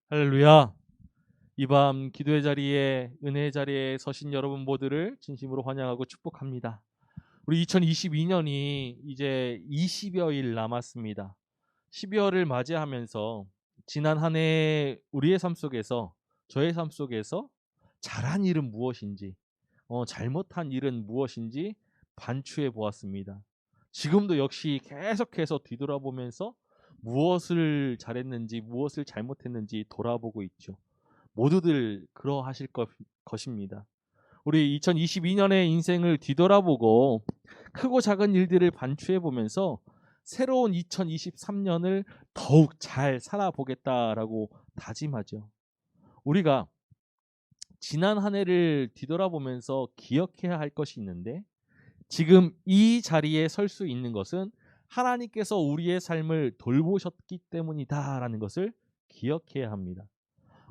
할렐루야. 이 밤 기도의 자리에 은혜의 자리에 서신 여러분 모두를 진심으로 환영하고 축복합니다. 우리 2022년이 이제 20여일 남았습니다. 12월을 맞이하면서 지난 한 해 우리의 삶 속에서 저의 삶 속에서 잘한 일은 무엇인지 잘못한 일은 무엇인지 반추해 보았습니다. 지금도 역시 계속해서 뒤돌아보면서 무엇을 잘했는지 무엇을 잘못했는지 돌아보고 있죠. 모두들 그러하실 것입니다. 우리 2022년의 인생을 뒤돌아보고 크고 작은 일들을 반추해 보면서 새로운 2023년을 더욱 잘 살아보겠다라고 다짐하죠. 우리가 지난 한 해를 뒤돌아보면서 기억해야 할 것이 있는데, 지금 이 자리에 설 수 있는 것은 하나님께서 우리의 삶을 돌보셨기 때문이다라는 것을 기억해야 합니다.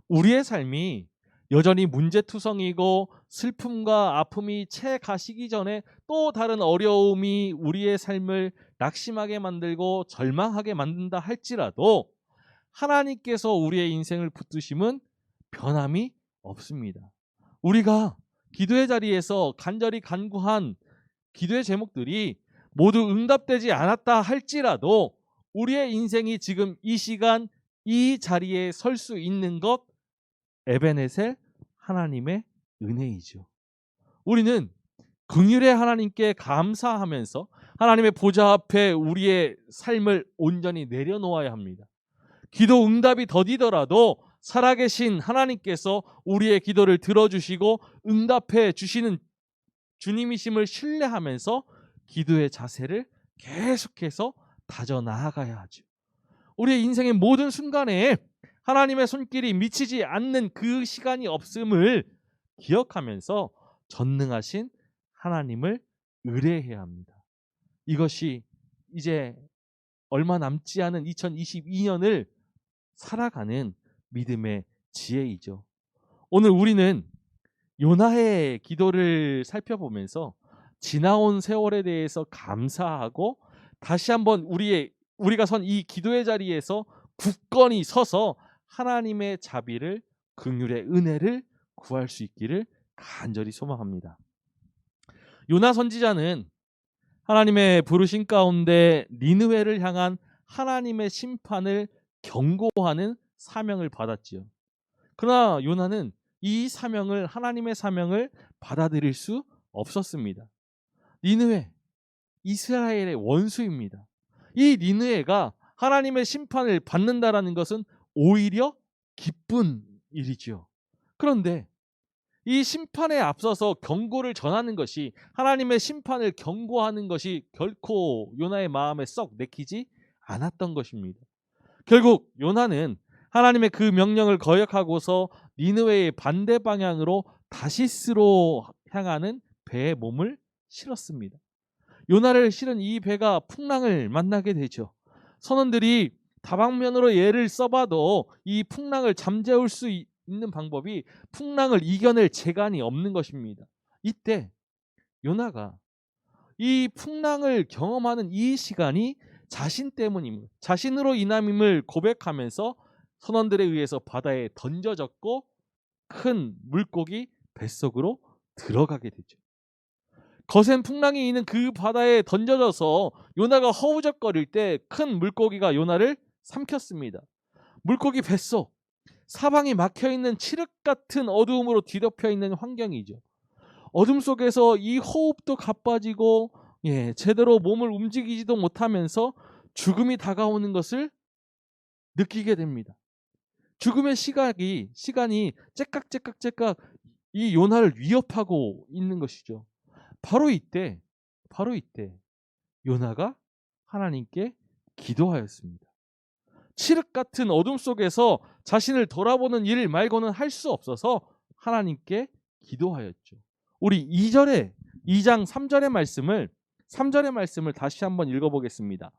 우리의 삶이 여전히 문제투성이고 슬픔과 아픔이 채 가시기 전에 또 다른 어려움이 우리의 삶을 낙심하게 만들고 절망하게 만든다 할지라도 하나님께서 우리의 인생을 붙드심은 변함이 없습니다. 우리가 기도의 자리에서 간절히 간구한 기도의 제목들이 모두 응답되지 않았다 할지라도 우리의 인생이 지금 이 시간 이 자리에 설 수 있는 것, 에베네셀 하나님의 은혜이죠. 우리는 긍휼의 하나님께 감사하면서 하나님의 보좌 앞에 우리의 삶을 온전히 내려놓아야 합니다. 기도 응답이 더디더라도 살아계신 하나님께서 우리의 기도를 들어주시고 응답해 주시는 주님이심을 신뢰하면서 기도의 자세를 계속해서 다져 나아가야 하죠. 우리의 인생의 모든 순간에 하나님의 손길이 미치지 않는 그 시간이 없음을 기억하면서 전능하신 하나님을 의뢰해야 합니다. 이것이 이제 얼마 남지 않은 2022년을 살아가는 믿음의 지혜이죠. 오늘 우리는 요나의 기도를 살펴보면서 지나온 세월에 대해서 감사하고 다시 한번 우리가 선 이 기도의 자리에서 굳건히 서서 하나님의 자비를, 긍휼의 은혜를 구할 수 있기를 간절히 소망합니다. 요나 선지자는 하나님의 부르심 가운데 니느웨를 향한 하나님의 심판을 경고하는 사명을 받았지요. 그러나 요나는 이 사명을, 하나님의 사명을 받아들일 수 없었습니다. 니느웨, 이스라엘의 원수입니다. 이 니느웨가 하나님의 심판을 받는다라는 것은 오히려 기쁜 일이죠. 그런데 이 심판에 앞서서 경고를 전하는 것이, 하나님의 심판을 경고하는 것이 결코 요나의 마음에 썩 내키지 않았던 것입니다. 결국 요나는 하나님의 그 명령을 거역하고서 니느웨의 반대 방향으로 다시스로 향하는 배에 몸을 실었습니다. 요나를 실은 이 배가 풍랑을 만나게 되죠. 선원들이 다방면으로 얘를 써봐도 이 풍랑을 잠재울 수 있는 방법이 풍랑을 이겨낼 재간이 없는 것입니다. 이때 요나가 이 풍랑을 경험하는 이 시간이 자신 때문임을, 자신으로 인함임을 고백하면서 선원들에 의해서 바다에 던져졌고 큰 물고기 뱃속으로 들어가게 되죠. 거센 풍랑이 있는 그 바다에 던져져서 요나가 허우적거릴 때 큰 물고기가 요나를 삼켰습니다. 물고기 뱃속, 사방이 막혀있는 칠흑 같은 어두움으로 뒤덮여 있는 환경이죠. 어둠 속에서 이 호흡도 가빠지고 제대로 몸을 움직이지도 못하면서 죽음이 다가오는 것을 느끼게 됩니다. 죽음의 시간이 째깍째깍째깍 이 요나를 위협하고 있는 것이죠. 바로 이때 요나가 하나님께 기도하였습니다. 칠흑 같은 어둠 속에서 자신을 돌아보는 일 말고는 할 수 없어서 하나님께 기도하였죠. 우리 2장 3절의 말씀을 다시 한번 읽어보겠습니다.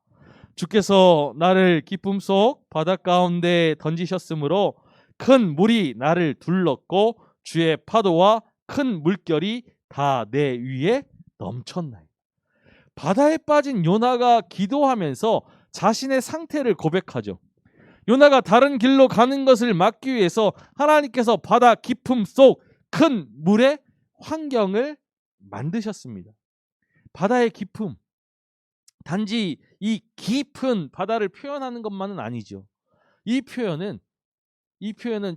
주께서 나를 기쁨 속 바다 가운데 던지셨으므로 큰 물이 나를 둘렀고 주의 파도와 큰 물결이 다 내 위에 넘쳤나이다. 바다에 빠진 요나가 기도하면서 자신의 상태를 고백하죠. 요나가 다른 길로 가는 것을 막기 위해서 하나님께서 바다 깊음 속 큰 물의 환경을 만드셨습니다. 바다의 깊음, 단지 이 깊은 바다를 표현하는 것만은 아니죠. 이 표현은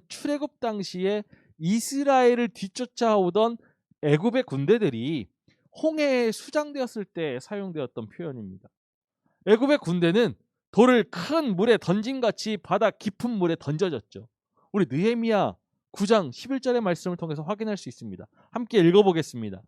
출애굽 당시에 이스라엘을 뒤쫓아오던 애굽의 군대들이 홍해에 수장되었을 때 사용되었던 표현입니다. 애굽의 군대는 돌을 큰 물에 던진같이 바다 깊은 물에 던져졌죠. 우리 느헤미야 9장 11절의 말씀을 통해서 확인할 수 있습니다. 함께 읽어보겠습니다.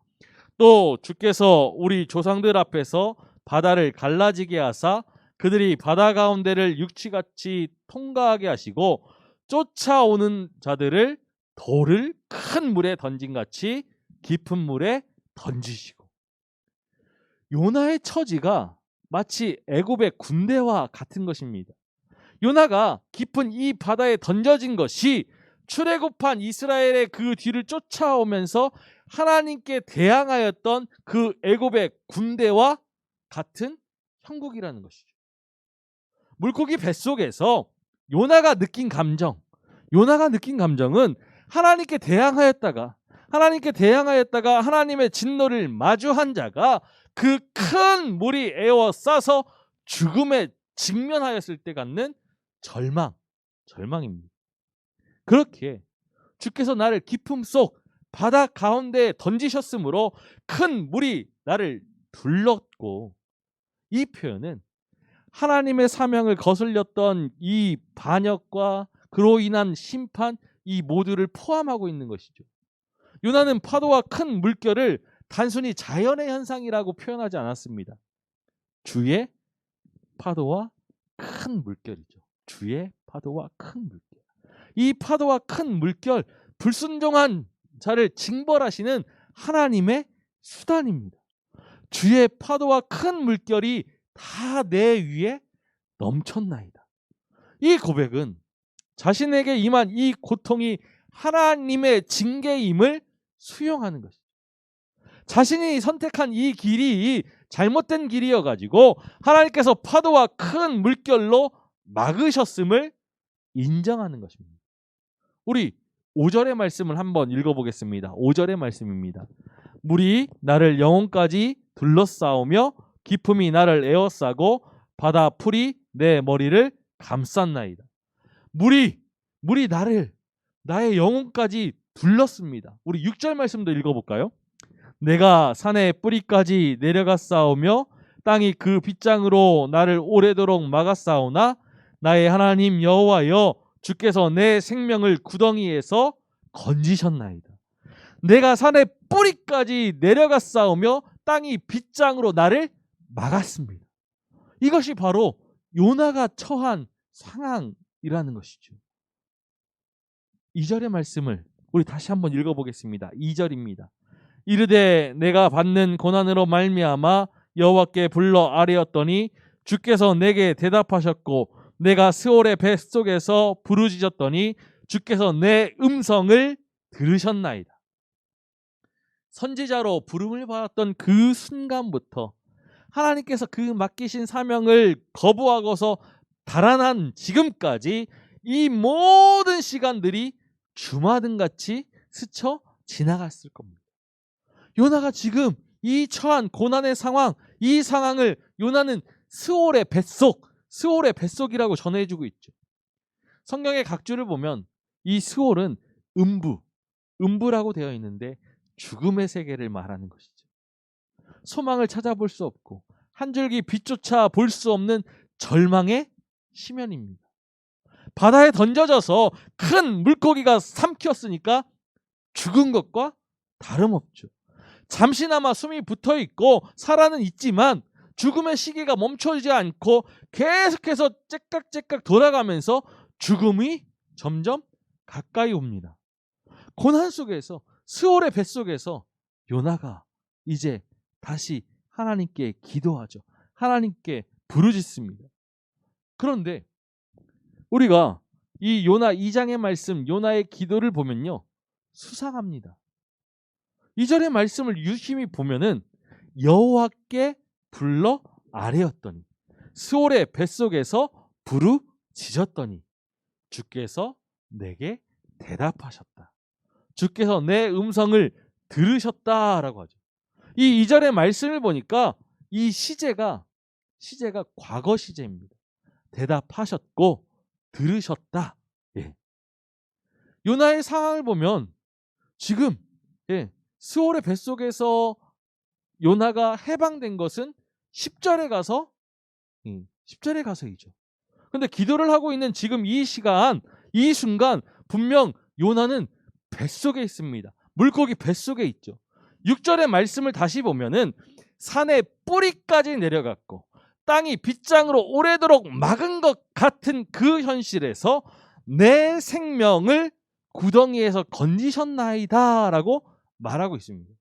또 주께서 우리 조상들 앞에서 바다를 갈라지게 하사 그들이 바다 가운데를 육지같이 통과하게 하시고 쫓아오는 자들을 돌을 큰 물에 던진같이 깊은 물에 던지시고. 요나의 처지가 마치 애굽의 군대와 같은 것입니다. 요나가 깊은 이 바다에 던져진 것이 출애굽한 이스라엘의 그 뒤를 쫓아오면서 하나님께 대항하였던 그 애굽의 군대와 같은 형국이라는 것이죠. 물고기 뱃속에서 요나가 느낀 감정은 하나님께 대항하였다가 하나님의 진노를 마주한 자가 그 큰 물이 에워싸서 죽음에 직면하였을 때 갖는 절망입니다. 그렇게 주께서 나를 깊음 속 바다 가운데에 던지셨으므로 큰 물이 나를 둘렀고, 이 표현은 하나님의 사명을 거슬렸던 이 반역과 그로 인한 심판, 이 모두를 포함하고 있는 것이죠. 요나는 파도와 큰 물결을 단순히 자연의 현상이라고 표현하지 않았습니다. 주의 파도와 큰 물결이죠. 주의 파도와 큰 물결. 이 파도와 큰 물결, 불순종한 자를 징벌하시는 하나님의 수단입니다. 주의 파도와 큰 물결이 다 내 위에 넘쳤나이다. 이 고백은 자신에게 임한 이 고통이 하나님의 징계임을 수용하는 것이죠. 자신이 선택한 이 길이 잘못된 길이어가지고 하나님께서 파도와 큰 물결로 막으셨음을 인정하는 것입니다. 우리 5절의 말씀을 한번 읽어보겠습니다. 5절의 말씀입니다. 물이 나를 영혼까지 둘러싸우며 깊음이 나를 에워싸고 바다 풀이 내 머리를 감쌌나이다. 물이 나의 영혼까지 둘렀습니다. 우리 6절 말씀도 읽어볼까요? 내가 산의 뿌리까지 내려갔사오며 땅이 그 빗장으로 나를 오래도록 막았사오나 나의 하나님 여호와여 주께서 내 생명을 구덩이에서 건지셨나이다. 내가 산의 뿌리까지 내려갔사오며 땅이 빗장으로 나를 막았습니다. 이것이 바로 요나가 처한 상황이라는 것이죠. 2절의 말씀을 우리 다시 한번 읽어보겠습니다. 2절입니다. 이르되 내가 받는 고난으로 말미암아 여호와께 불러 아뢰었더니 주께서 내게 대답하셨고 내가 스올의 뱃속에서 부르짖었더니 주께서 내 음성을 들으셨나이다. 선지자로 부름을 받았던 그 순간부터 하나님께서 그 맡기신 사명을 거부하고서 달아난 지금까지 이 모든 시간들이 주마등같이 스쳐 지나갔을 겁니다. 요나가 지금 이 처한 고난의 상황, 이 상황을 요나는 스올의 뱃속이라고 전해주고 있죠. 성경의 각주를 보면 이 스올은 음부라고 되어 있는데 죽음의 세계를 말하는 것이죠. 소망을 찾아볼 수 없고 한 줄기 빛조차 볼 수 없는 절망의 심연입니다. 바다에 던져져서 큰 물고기가 삼켰으니까 죽은 것과 다름없죠. 잠시나마 숨이 붙어있고 살아는 있지만 죽음의 시기가 멈춰지지 않고 계속해서 째깍째깍 돌아가면서 죽음이 점점 가까이 옵니다. 고난 속에서 스올의 뱃속에서 요나가 이제 다시 하나님께 기도하죠. 하나님께 부르짖습니다. 그런데 우리가 이 요나 2장의 말씀, 요나의 기도를 보면요, 수상합니다. 2절의 말씀을 유심히 보면은 여호와께 불러 아뢰었더니 스올의 뱃속에서 부르짖었더니 주께서 내게 대답하셨다. 주께서 내 음성을 들으셨다라고 하죠. 이 2절의 말씀을 보니까 이 시제가 과거 시제입니다. 대답하셨고 들으셨다. 예. 요나의 상황을 보면 지금 스올의 뱃속에서 요나가 해방된 것은 10절에 가서이죠. 근데 기도를 하고 있는 지금 이 시간, 이 순간 분명 요나는 뱃속에 있습니다. 물고기 뱃속에 있죠. 6절의 말씀을 다시 보면은 산의 뿌리까지 내려갔고 땅이 빗장으로 오래도록 막은 것 같은 그 현실에서 내 생명을 구덩이에서 건지셨나이다 라고 말하고 있습니다.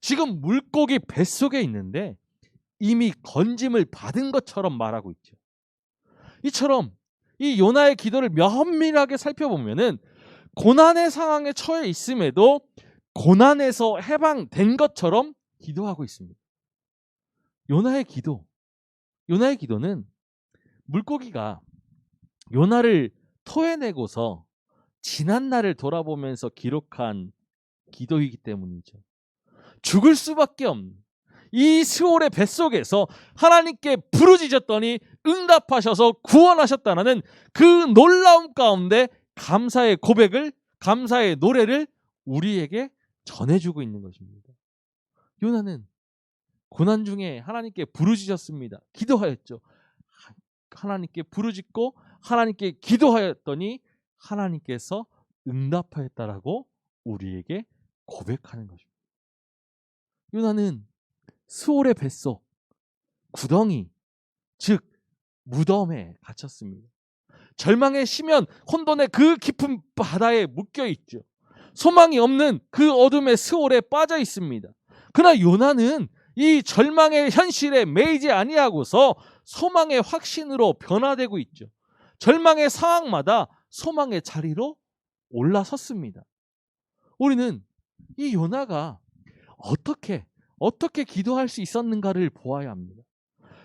지금 물고기 뱃속에 있는데 이미 건짐을 받은 것처럼 말하고 있죠. 이처럼 이 요나의 기도를 면밀하게 살펴보면은 고난의 상황에 처해 있음에도 고난에서 해방된 것처럼 기도하고 있습니다. 요나의 기도는 물고기가 요나를 토해내고서 지난 날을 돌아보면서 기록한 기도이기 때문이죠. 죽을 수밖에 없는 이 스올의 뱃속에서 하나님께 부르짖었더니 응답하셔서 구원하셨다는 그 놀라움 가운데 감사의 고백을, 감사의 노래를 우리에게 전해주고 있는 것입니다. 요나는 고난 중에 하나님께 부르짖었습니다. 기도하였죠. 하나님께 부르짖고 하나님께 기도하였더니 하나님께서 응답하였다라고 우리에게 고백하는 것입니다. 요나는 스올의 뱃속, 구덩이, 즉 무덤에 갇혔습니다. 절망의 심연, 혼돈의 그 깊은 바다에 묶여 있죠. 소망이 없는 그 어둠의 스올에 빠져 있습니다. 그러나 요나는 이 절망의 현실에 매이지 아니하고서 소망의 확신으로 변화되고 있죠. 절망의 상황마다 소망의 자리로 올라섰습니다. 우리는 이 요나가 어떻게 기도할 수 있었는가를 보아야 합니다.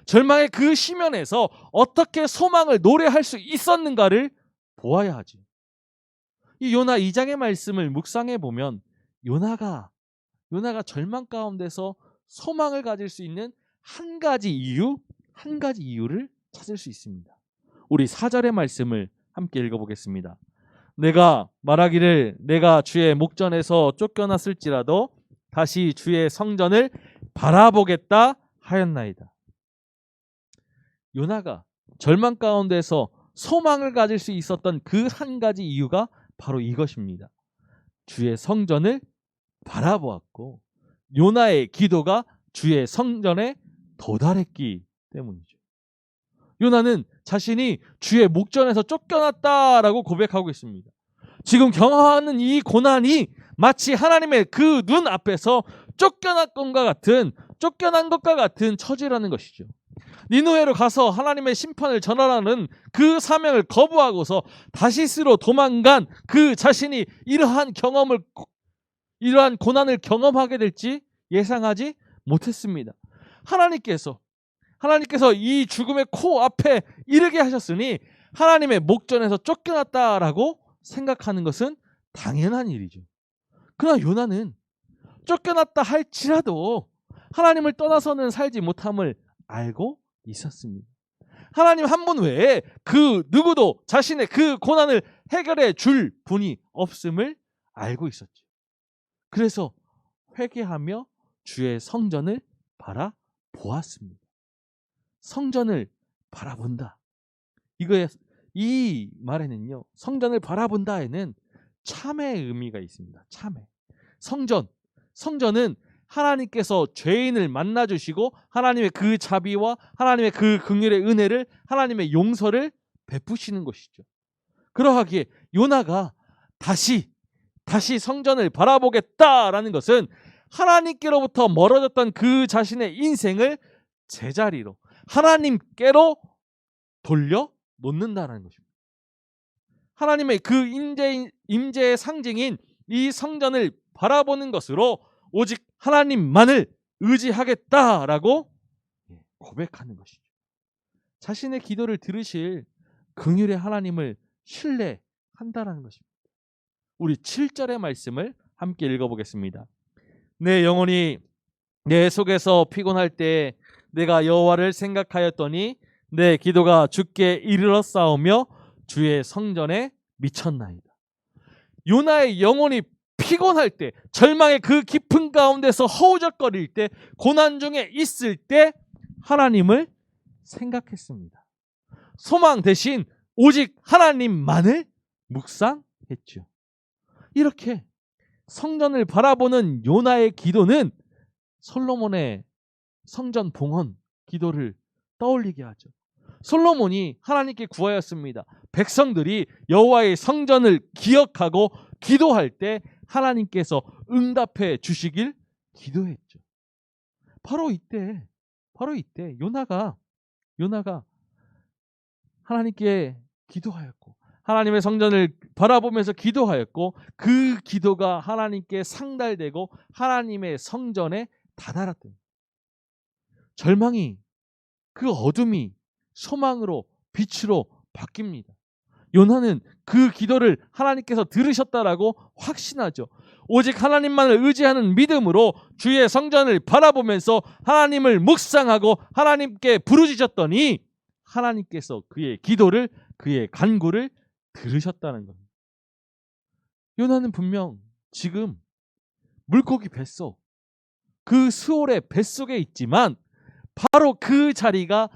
절망의 그 시면에서 어떻게 소망을 노래할 수 있었는가를 보아야 하죠. 이 요나 2장의 말씀을 묵상해 보면 요나가 절망 가운데서 소망을 가질 수 있는 한 가지 이유를 찾을 수 있습니다. 우리 4절의 말씀을 함께 읽어보겠습니다. 내가 말하기를 내가 주의 목전에서 쫓겨났을지라도 다시 주의 성전을 바라보겠다 하였나이다. 요나가 절망 가운데서 소망을 가질 수 있었던 그 한 가지 이유가 바로 이것입니다. 주의 성전을 바라보았고 요나의 기도가 주의 성전에 도달했기 때문이죠. 요나는 자신이 주의 목전에서 쫓겨났다라고 고백하고 있습니다. 지금 경험하는 이 고난이 마치 하나님의 그 눈 앞에서 쫓겨난 것과 같은 처지라는 것이죠. 니느웨로 가서 하나님의 심판을 전하라는 그 사명을 거부하고서 다시스로 도망간 그 자신이 이러한 고난을 경험하게 될지 예상하지 못했습니다. 하나님께서 이 죽음의 코앞에 이르게 하셨으니 하나님의 목전에서 쫓겨났다라고 생각하는 것은 당연한 일이죠. 그러나 요나는 쫓겨났다 할지라도 하나님을 떠나서는 살지 못함을 알고 있었습니다. 하나님 한 분 외에 그 누구도 자신의 그 고난을 해결해 줄 분이 없음을 알고 있었죠. 그래서 회개하며 주의 성전을 바라보았습니다. 성전을 바라본다. 이 말에는요, 성전을 바라본다에는 참회의 의미가 있습니다. 참회. 성전은 하나님께서 죄인을 만나주시고 하나님의 그 자비와 하나님의 그 긍휼의 은혜를, 하나님의 용서를 베푸시는 것이죠. 그러하기에 요나가 다시 성전을 바라보겠다라는 것은 하나님께로부터 멀어졌던 그 자신의 인생을 제자리로 하나님께로 돌려 놓는다는 것입니다. 하나님의 그 임재의 상징인 이 성전을 바라보는 것으로 오직 하나님만을 의지하겠다라고 고백하는 것이죠. 자신의 기도를 들으실 긍휼의 하나님을 신뢰한다라는 것입니다. 우리 7절의 말씀을 함께 읽어보겠습니다. 내 영혼이 내 속에서 피곤할 때 내가 여호와를 생각하였더니 내 기도가 주께 이르렀사오며 주의 성전에 미쳤나이다. 요나의 영혼이 피곤할 때, 절망의 그 깊은 가운데서 허우적거릴 때, 고난 중에 있을 때 하나님을 생각했습니다. 소망 대신 오직 하나님만을 묵상했죠. 이렇게 성전을 바라보는 요나의 기도는 솔로몬의 성전 봉헌 기도를 떠올리게 하죠. 솔로몬이 하나님께 구하였습니다. 백성들이 여호와의 성전을 기억하고 기도할 때 하나님께서 응답해 주시길 기도했죠. 바로 이때 요나가 하나님께 기도하였고 하나님의 성전을 바라보면서 기도하였고 그 기도가 하나님께 상달되고 하나님의 성전에 다다랐던 절망이, 그 어둠이 소망으로 빛으로 바뀝니다. 요나는 그 기도를 하나님께서 들으셨다라고 확신하죠. 오직 하나님만을 의지하는 믿음으로 주의 성전을 바라보면서 하나님을 묵상하고 하나님께 부르짖었더니 하나님께서 그의 기도를, 그의 간구를 들으셨다는 겁니다. 요나는 분명 지금 물고기 뱃속, 그 수올의 뱃속에 있지만 바로 그 자리가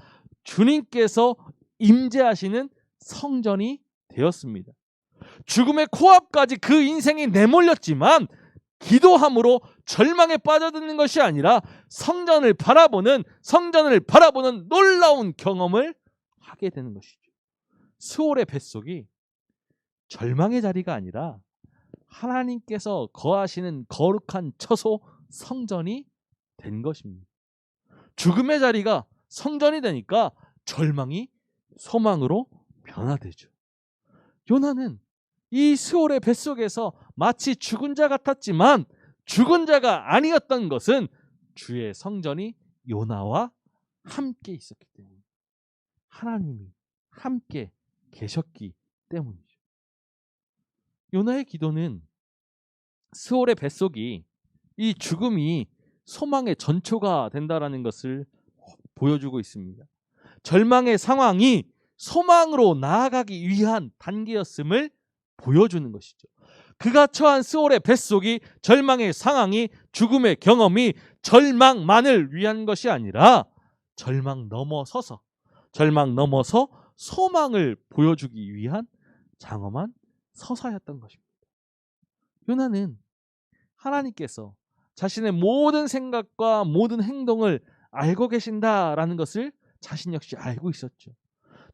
주님께서 임재하시는 성전이 되었습니다. 죽음의 코앞까지 그 인생이 내몰렸지만 기도함으로 절망에 빠져드는 것이 아니라 성전을 바라보는 놀라운 경험을 하게 되는 것이죠. 스올의 뱃속이 절망의 자리가 아니라 하나님께서 거하시는 거룩한 처소 성전이 된 것입니다. 죽음의 자리가 성전이 되니까 절망이 소망으로 변화되죠. 요나는 이 스올의 뱃속에서 마치 죽은 자 같았지만 죽은 자가 아니었던 것은 주의 성전이 요나와 함께 있었기 때문에, 하나님이 함께 계셨기 때문이죠. 요나의 기도는 스올의 뱃속이, 이 죽음이 소망의 전초가 된다라는 것을 보여주고 있습니다. 절망의 상황이 소망으로 나아가기 위한 단계였음을 보여주는 것이죠. 그가 처한 스올의 뱃속이, 절망의 상황이, 죽음의 경험이 절망만을 위한 것이 아니라 절망 넘어서 소망을 보여주기 위한 장엄한 서사였던 것입니다. 요나는 하나님께서 자신의 모든 생각과 모든 행동을 알고 계신다라는 것을 자신 역시 알고 있었죠.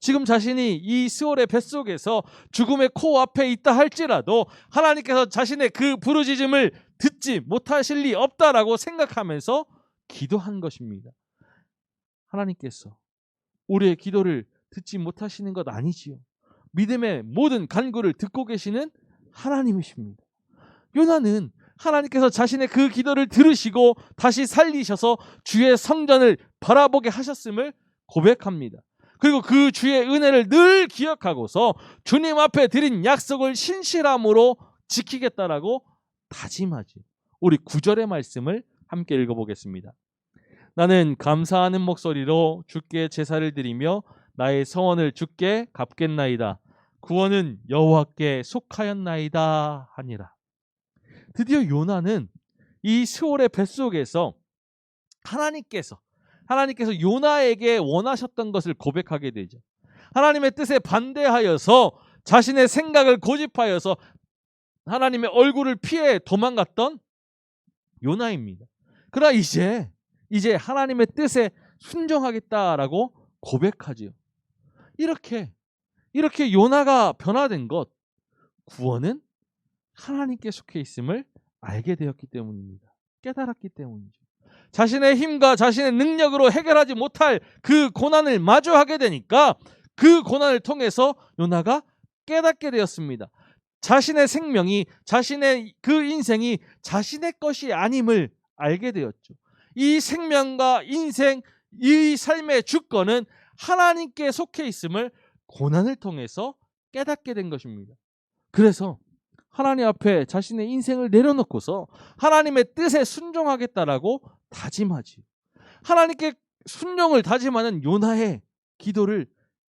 지금 자신이 이 스올의 뱃속에서 죽음의 코앞에 있다 할지라도 하나님께서 자신의 그 부르짖음을 듣지 못하실 리 없다라고 생각하면서 기도한 것입니다. 하나님께서 우리의 기도를 듣지 못하시는 것 아니지요. 믿음의 모든 간구를 듣고 계시는 하나님이십니다. 요나는 하나님께서 자신의 그 기도를 들으시고 다시 살리셔서 주의 성전을 바라보게 하셨음을 고백합니다. 그리고 그 주의 은혜를 늘 기억하고서 주님 앞에 드린 약속을 신실함으로 지키겠다라고 다짐하지. 우리 9절의 말씀을 함께 읽어보겠습니다. 나는 감사하는 목소리로 주께 제사를 드리며 나의 서원을 주께 갚겠나이다. 구원은 여호와께 속하였나이다 하니라. 드디어 요나는 이 스올의 뱃속에서 하나님께서 요나에게 원하셨던 것을 고백하게 되죠. 하나님의 뜻에 반대하여서 자신의 생각을 고집하여서 하나님의 얼굴을 피해 도망갔던 요나입니다. 그러나 이제 하나님의 뜻에 순종하겠다라고 고백하지요. 이렇게 요나가 변화된 것, 구원은 하나님께 속해 있음을 알게 되었기 때문입니다. 깨달았기 때문이죠. 자신의 힘과 자신의 능력으로 해결하지 못할 그 고난을 마주하게 되니까 그 고난을 통해서 요나가 깨닫게 되었습니다. 자신의 생명이, 자신의 그 인생이 자신의 것이 아님을 알게 되었죠. 이 생명과 인생, 이 삶의 주권은 하나님께 속해 있음을 고난을 통해서 깨닫게 된 것입니다. 그래서 하나님 앞에 자신의 인생을 내려놓고서 하나님의 뜻에 순종하겠다라고 다짐하지. 하나님께 순종을 다짐하는 요나의 기도를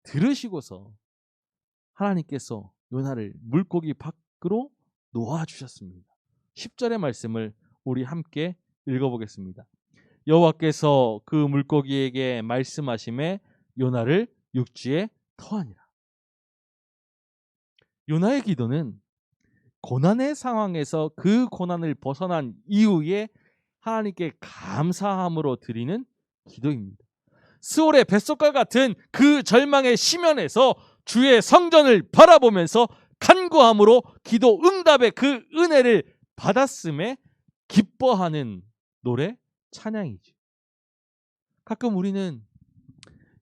들으시고서 하나님께서 요나를 물고기 밖으로 놓아주셨습니다. 10절의 말씀을 우리 함께 읽어보겠습니다. 여호와께서 그 물고기에게 말씀하시매 요나를 육지에 터하니라. 요나의 기도는 고난의 상황에서 그 고난을 벗어난 이후에 하나님께 감사함으로 드리는 기도입니다. 스올의 뱃속과 같은 그 절망의 시면에서 주의 성전을 바라보면서 간구함으로 기도 응답의 그 은혜를 받았음에 기뻐하는 노래, 찬양이죠. 가끔 우리는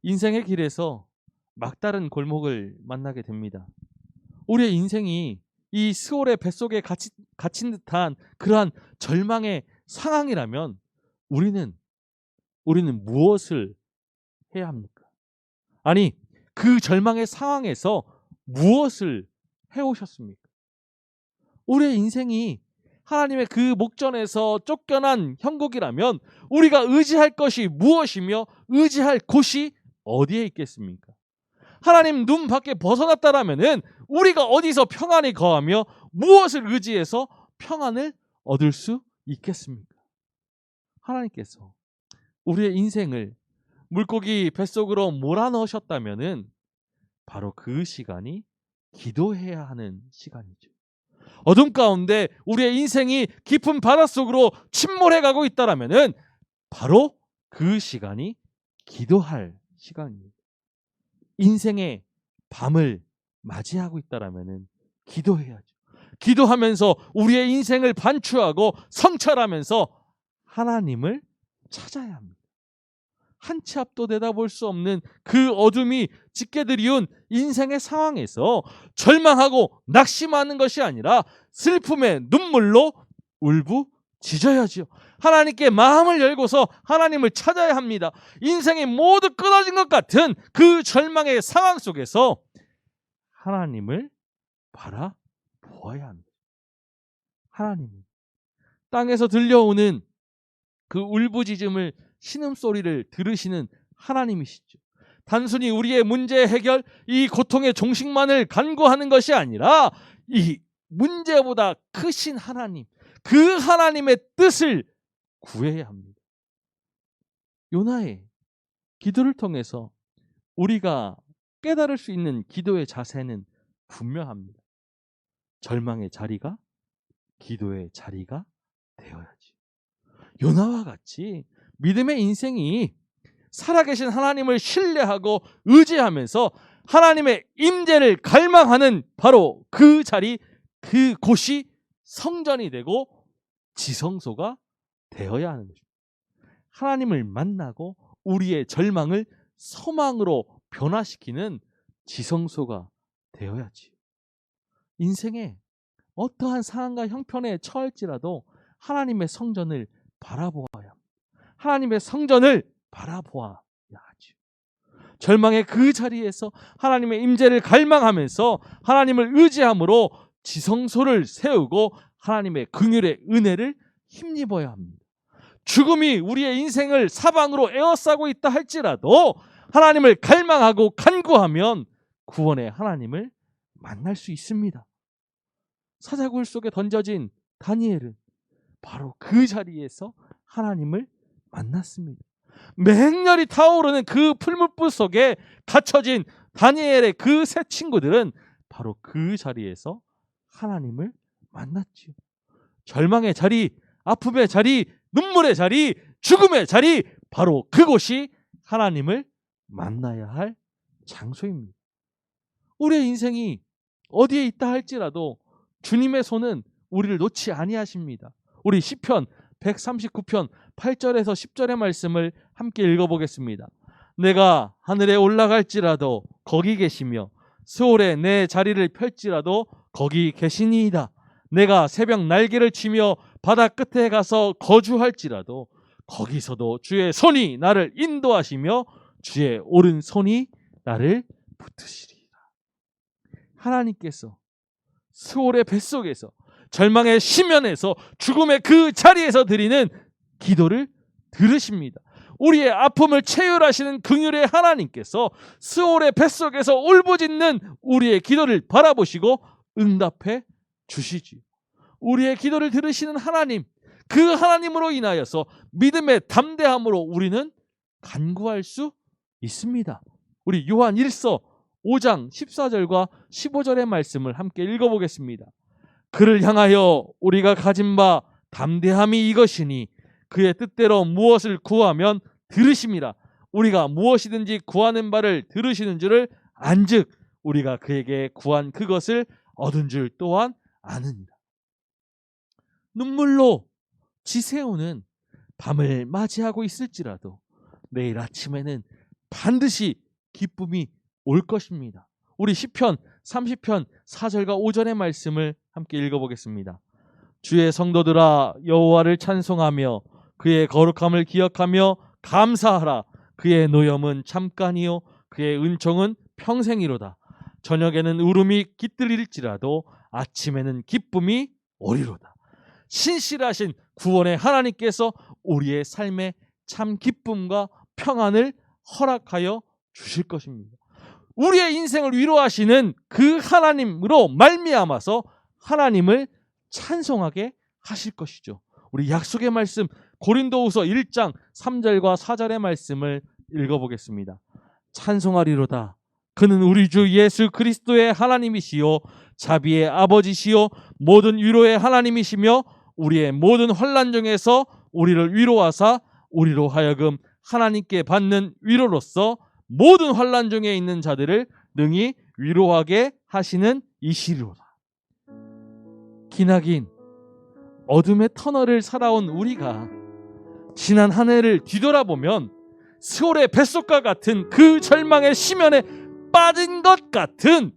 인생의 길에서 막다른 골목을 만나게 됩니다. 우리의 인생이 이 스올의 뱃속에 갇힌 듯한 그러한 절망의 상황이라면 우리는 무엇을 해야 합니까? 아니, 그 절망의 상황에서 무엇을 해오셨습니까? 우리의 인생이 하나님의 그 목전에서 쫓겨난 형국이라면 우리가 의지할 것이 무엇이며 의지할 곳이 어디에 있겠습니까? 하나님 눈 밖에 벗어났다라면은 우리가 어디서 평안이 거하며 무엇을 의지해서 평안을 얻을 수 있겠습니까? 하나님께서 우리의 인생을 물고기 뱃속으로 몰아넣으셨다면은 바로 그 시간이 기도해야 하는 시간이죠. 어둠 가운데 우리의 인생이 깊은 바닷속으로 침몰해가고 있다라면은 바로 그 시간이 기도할 시간입니다. 인생의 밤을 맞이하고 있다라면은 기도해야죠. 기도하면서 우리의 인생을 반추하고 성찰하면서 하나님을 찾아야 합니다. 한 치 앞도 내다볼 수 없는 그 어둠이 짙게 드리운 인생의 상황에서 절망하고 낙심하는 것이 아니라 슬픔의 눈물로 울부짖어야지요. 하나님께 마음을 열고서 하나님을 찾아야 합니다. 인생이 모두 끊어진 것 같은 그 절망의 상황 속에서 하나님을 바라보아야 합니다. 하나님, 땅에서 들려오는 그 울부짖음을 신음소리를 들으시는 하나님이시죠. 단순히 우리의 문제 해결, 이 고통의 종식만을 간구하는 것이 아니라 이 문제보다 크신 하나님, 그 하나님의 뜻을 구해야 합니다. 요나의 기도를 통해서 우리가 깨달을 수 있는 기도의 자세는 분명합니다. 절망의 자리가 기도의 자리가 되어야지. 요나와 같이 믿음의 인생이 살아계신 하나님을 신뢰하고 의지하면서 하나님의 임재를 갈망하는 바로 그 자리, 그 곳이 성전이 되고 지성소가 되어야 하는 것입니다. 하나님을 만나고 우리의 절망을 소망으로 변화시키는 지성소가 되어야지. 인생에 어떠한 상황과 형편에 처할지라도 하나님의 성전을 바라보아야 합니다. 하나님의 성전을 바라보아야 하죠. 절망의 그 자리에서 하나님의 임재를 갈망하면서 하나님을 의지함으로 지성소를 세우고 하나님의 긍휼의 은혜를 힘입어야 합니다. 죽음이 우리의 인생을 사방으로 에워싸고 있다 할지라도 하나님을 갈망하고 간구하면 구원의 하나님을 만날 수 있습니다. 사자굴 속에 던져진 다니엘은 바로 그 자리에서 하나님을 만났습니다. 맹렬히 타오르는 그 풀무불 속에 갇혀진 다니엘의 그 세 친구들은 바로 그 자리에서 하나님을 만났지요. 절망의 자리, 아픔의 자리, 눈물의 자리, 죽음의 자리, 바로 그곳이 하나님을 만나야 할 장소입니다. 우리의 인생이 어디에 있다 할지라도 주님의 손은 우리를 놓지 아니하십니다. 우리 시편 139편 8절에서 10절의 말씀을 함께 읽어보겠습니다. 내가 하늘에 올라갈지라도 거기 계시며 스올에 내 자리를 펼지라도 거기 계시니이다. 내가 새벽 날개를 치며 바다 끝에 가서 거주할지라도 거기서도 주의 손이 나를 인도하시며 주의 오른손이 나를 붙드시리라. 하나님께서 스올의 뱃속에서 절망의 심연에서 죽음의 그 자리에서 드리는 기도를 들으십니다. 우리의 아픔을 체휼하시는 긍휼의 하나님께서 스올의 뱃속에서 울부짖는 우리의 기도를 바라보시고 응답해 주시지요. 우리의 기도를 들으시는 하나님, 그 하나님으로 인하여서 믿음의 담대함으로 우리는 간구할 수 있습니다. 우리 요한 1서 5장 14절과 15절의 말씀을 함께 읽어보겠습니다. 그를 향하여 우리가 가진 바 담대함이 이것이니 그의 뜻대로 무엇을 구하면 들으심이라. 우리가 무엇이든지 구하는 바를 들으시는 줄을 안즉 우리가 그에게 구한 그것을 얻은 줄 또한 아느니라. 눈물로 지새우는 밤을 맞이하고 있을지라도 내일 아침에는 반드시 기쁨이 올 것입니다. 우리 시편 30편 4절과 5절의 말씀을 함께 읽어보겠습니다. 주의 성도들아 여호와를 찬송하며 그의 거룩함을 기억하며 감사하라. 그의 노염은 잠깐이요 그의 은총은 평생이로다. 저녁에는 울음이 깃들일지라도 아침에는 기쁨이 오리로다. 신실하신 구원의 하나님께서 우리의 삶에 참 기쁨과 평안을 허락하여 주실 것입니다. 우리의 인생을 위로하시는 그 하나님으로 말미암아서 하나님을 찬송하게 하실 것이죠. 우리 약속의 말씀 고린도후서 1장 3절과 4절의 말씀을 읽어보겠습니다. 찬송하리로다. 그는 우리 주 예수 그리스도의 하나님이시요 자비의 아버지시요 모든 위로의 하나님이시며 우리의 모든 환난 중에서 우리를 위로하사 우리로 하여금 하나님께 받는 위로로서 모든 환난 중에 있는 자들을 능히 위로하게 하시는 이시리로다. 기나긴 어둠의 터널을 살아온 우리가 지난 한 해를 뒤돌아보면 스올의 뱃속과 같은 그 절망의 심연에 빠진 것 같은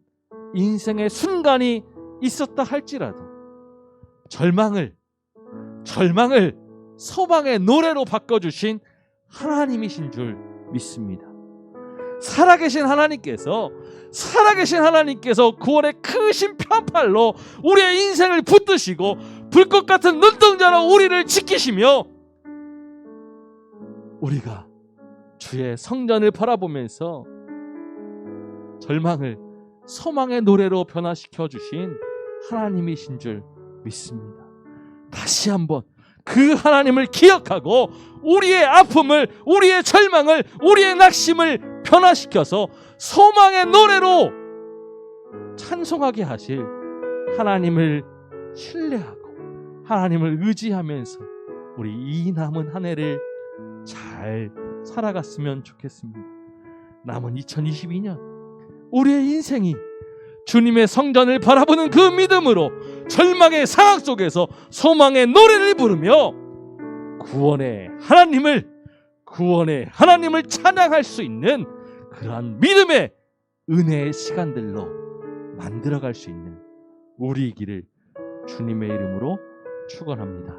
인생의 순간이 있었다 할지라도 절망을 소망의 노래로 바꿔주신 하나님이신 줄 믿습니다. 살아계신 하나님께서 구원의 크신 편팔로 우리의 인생을 붙드시고 불꽃 같은 눈동자로 우리를 지키시며 우리가 주의 성전을 바라보면서 절망을 소망의 노래로 변화시켜 주신 하나님이신 줄 믿습니다. 다시 한번 그 하나님을 기억하고 우리의 아픔을, 우리의 절망을, 우리의 낙심을 변화시켜서 소망의 노래로 찬송하게 하실 하나님을 신뢰하고 하나님을 의지하면서 우리 이 남은 한 해를 잘 살아갔으면 좋겠습니다. 남은 2022년 우리의 인생이 주님의 성전을 바라보는 그 믿음으로 절망의 상황 속에서 소망의 노래를 부르며 구원의 하나님을 찬양할 수 있는 그러한 믿음의 은혜의 시간들로 만들어갈 수 있는 우리이기를 주님의 이름으로 축원합니다.